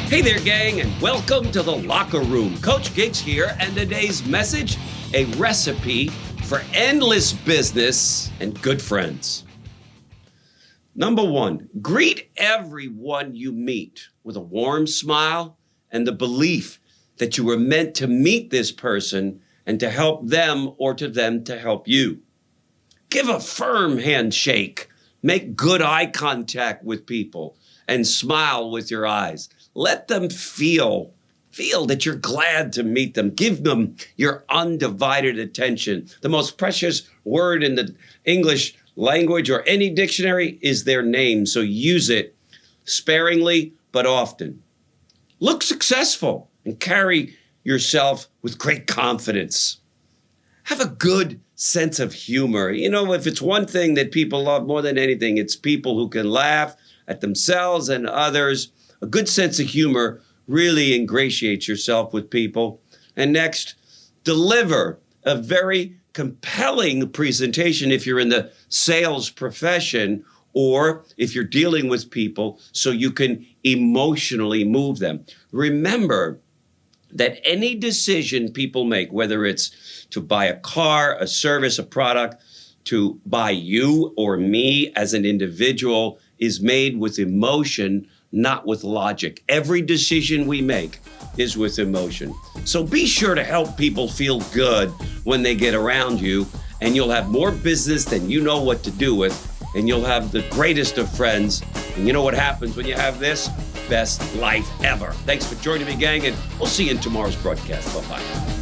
Hey there, gang, and welcome to the Locker Room. Coach Gigs here, and today's message, a recipe for endless business and good friends. Number one, greet everyone you meet with a warm smile and the belief that you were meant to meet this person and to help them or to them to help you. Give a firm handshake. Make good eye contact with people and smile with your eyes. Let them feel that you're glad to meet them. Give them your undivided attention. The most precious word in the English language or any dictionary is their name, so use it sparingly but often. Look successful and carry yourself with great confidence. Have a good sense of humor. You know, if it's one thing that people love more than anything, it's people who can laugh at themselves and others. A good sense of humor really ingratiates yourself with people. And next, deliver a very compelling presentation if you're in the sales profession or if you're dealing with people so you can emotionally move them. Remember that any decision people make, whether it's to buy a car, a service, a product, to buy you or me as an individual, is made with emotion, not with logic. Every decision we make is with emotion. So be sure to help people feel good when they get around you, and you'll have more business than you know what to do with, and you'll have the greatest of friends. And you know what happens when you have this? Best life ever. Thanks for joining me, gang, and we'll see you in tomorrow's broadcast. Bye-bye.